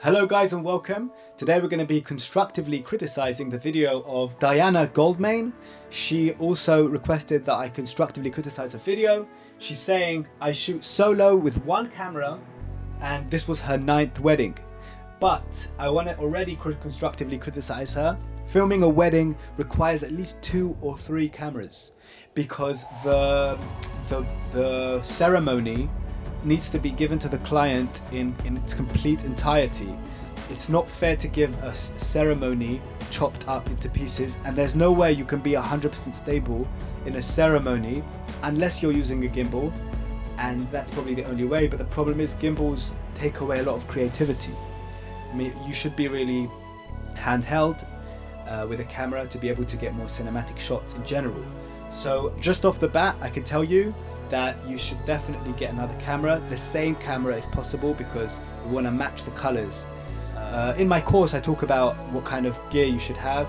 Hello guys and welcome. Today we're going to be constructively criticizing the video of Diana Goldmain. She also requested that I constructively criticize a video. She's saying I shoot solo with one camera and this was her 9th wedding. But I want to already constructively criticize her. Filming a wedding requires at least 2 or 3 cameras because the ceremony needs to be given to the client in its complete entirety. It's not fair to give a ceremony chopped up into pieces, and there's no way you can be 100% stable in a ceremony unless you're using a gimbal, and that's probably the only way. But the problem is gimbals take away a lot of creativity. I mean, you should be really handheld with a camera to be able to get more cinematic shots in general. So just off the bat, I can tell you that you should definitely get another camera, the same camera if possible, because we want to match the colors. In my course, I talk about what kind of gear you should have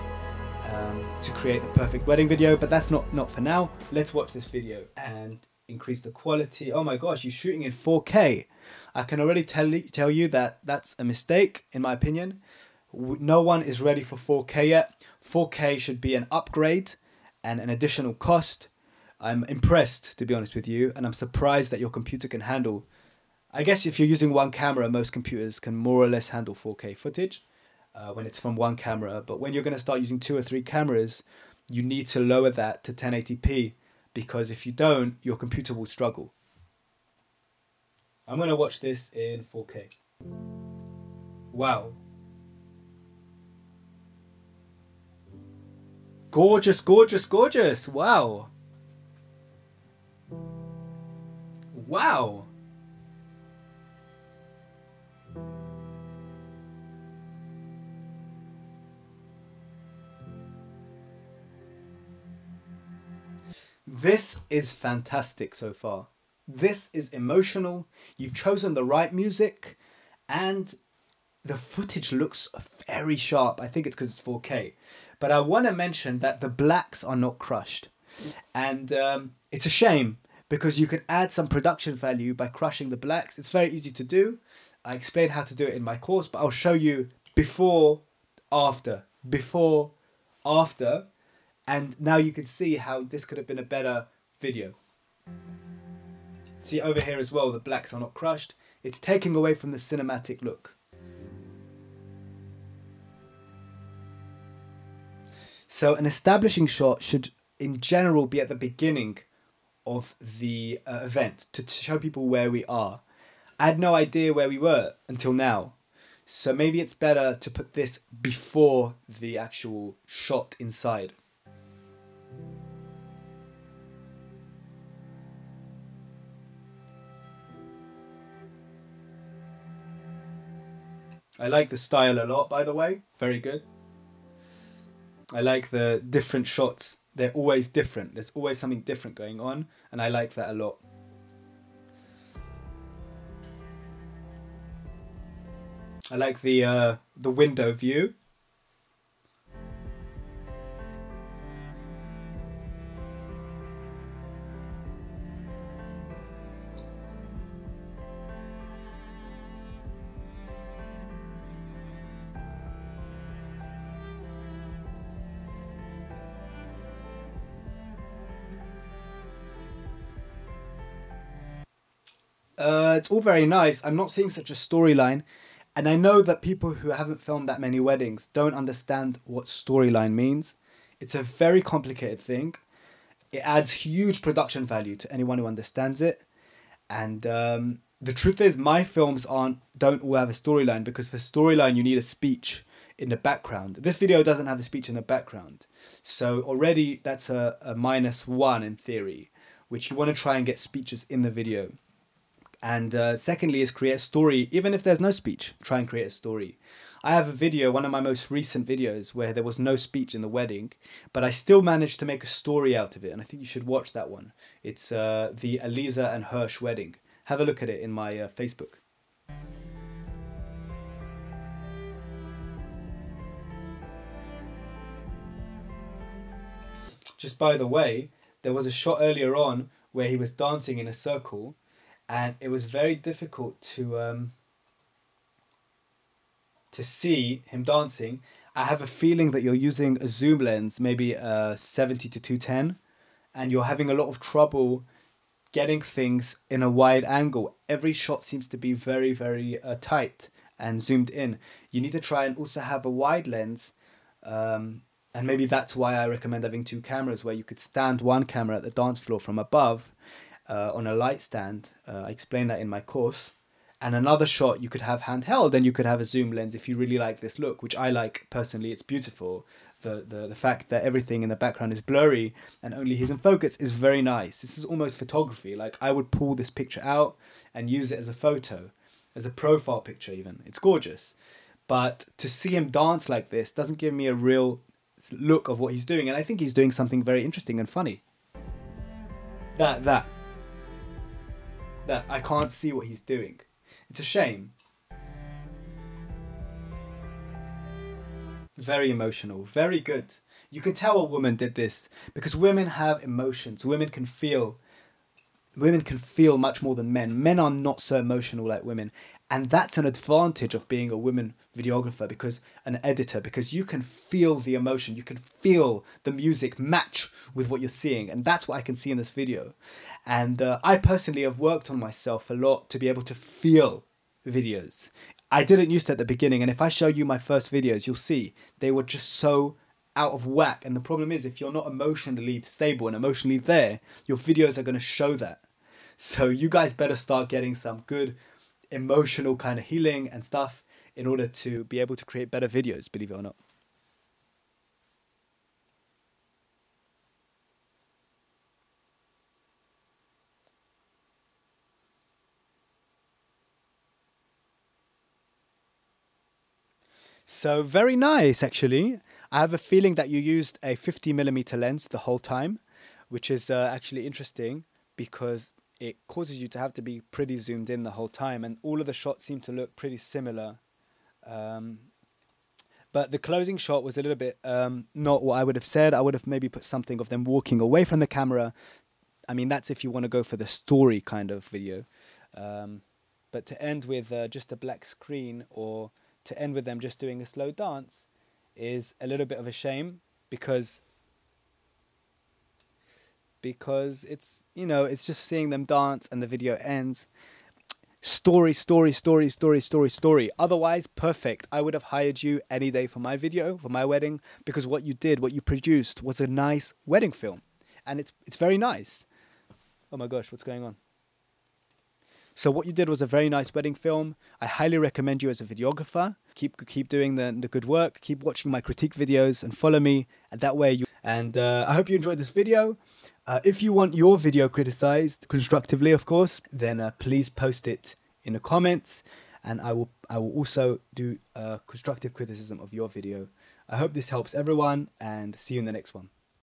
to create the perfect wedding video, but that's not for now. Let's watch this video and increase the quality. Oh my gosh, you're shooting in 4K. I can already tell you that that's a mistake, in my opinion. No one is ready for 4K yet. 4K should be an upgrade and an additional cost. I'm impressed, to be honest with you, and I'm surprised that your computer can handle. I guess if you're using one camera, most computers can more or less handle 4K footage when it's from one camera. But when you're going to start using 2 or 3 cameras, you need to lower that to 1080p, because if you don't, your computer will struggle. I'm going to watch this in 4K. Wow. Gorgeous, gorgeous, gorgeous. Wow. Wow. This is fantastic so far. This is emotional. You've chosen the right music and the footage looks very sharp. I think it's because it's 4K. But I want to mention that the blacks are not crushed. And it's a shame because you can add some production value by crushing the blacks. It's very easy to do. I explained how to do it in my course, but I'll show you before, after. Before, after. And now you can see how this could have been a better video. See over here as well, the blacks are not crushed. It's taking away from the cinematic look. So an establishing shot should, in general, be at the beginning of the event to show people where we are. I had no idea where we were until now. So maybe it's better to put this before the actual shot inside. I like the style a lot, by the way. Very good. I like the different shots. They're always different. There's always something different going on, and I like that a lot. I like the window view. It's all very nice. I'm not seeing such a storyline, and I know that people who haven't filmed that many weddings don't understand what storyline means. It's a very complicated thing. It adds huge production value to anyone who understands it, and the truth is my films don't all have a storyline, because for storyline you need a speech in the background. This video doesn't have a speech in the background, so already that's a -1 in theory, which you want to try and get speeches in the video. And secondly is create a story. Even if there's no speech, try and create a story. I have a video, one of my most recent videos, where there was no speech in the wedding, but I still managed to make a story out of it, and I think you should watch that one. It's the Eliza and Hirsch wedding. Have a look at it in my Facebook. Just by the way, there was a shot earlier on where he was dancing in a circle, and it was very difficult to to see him dancing, I have a feeling that you're using a zoom lens, maybe a 70 to 210, and you're having a lot of trouble getting things in a wide angle. Every shot seems to be very, very tight and zoomed in. You need to try and also have a wide lens, and maybe that's why I recommend having two cameras, where you could stand one camera at the dance floor from above on a light stand. I explain that in my course. And another shot you could have handheld, and you could have a zoom lens if you really like this look, which I like personally. It's beautiful. The fact that everything in the background is blurry and only he's in focus is very nice. This is almost photography. Like, I would pull this picture out and use it as a photo, as a profile picture even. It's gorgeous. But to see him dance like this doesn't give me a real look of what he's doing. And I think he's doing something very interesting and funny. That. I can't see what he's doing. It's a shame. Very emotional, very good. You can tell a woman did this because women have emotions. Women can feel much more than men. Men are not so emotional like women. And that's an advantage of being a woman videographer, because an editor, because you can feel the emotion. You can feel the music match with what you're seeing. And that's what I can see in this video. And I personally have worked on myself a lot to be able to feel videos. I didn't used to at the beginning, and if I show you my first videos, you'll see they were just so out of whack. And the problem is, if you're not emotionally stable and emotionally there, your videos are going to show that. So you guys better start getting some good emotional kind of healing and stuff in order to be able to create better videos, believe it or not. So very nice, actually. I have a feeling that you used a 50mm lens the whole time, which is actually interesting because it causes you to have to be pretty zoomed in the whole time, and all of the shots seem to look pretty similar. But the closing shot was a little bit not what I would have said. I would have maybe put something of them walking away from the camera. I mean, that's if you want to go for the story kind of video. But to end with just a black screen, or to end with them just doing a slow dance, is a little bit of a shame, because it's, you know, it's just seeing them dance and the video ends. Story. Otherwise, perfect. I would have hired you any day for my video, for my wedding, because what you did, what you produced was a nice wedding film. And it's very nice. Oh my gosh, what's going on? So what you did was a very nice wedding film. I highly recommend you as a videographer. Keep doing the good work. Keep watching my critique videos and follow me. And that way you... And I hope you enjoyed this video. If you want your video criticized constructively, of course, then please post it in the comments, and I will also do constructive criticism of your video. I hope this helps everyone, and see you in the next one.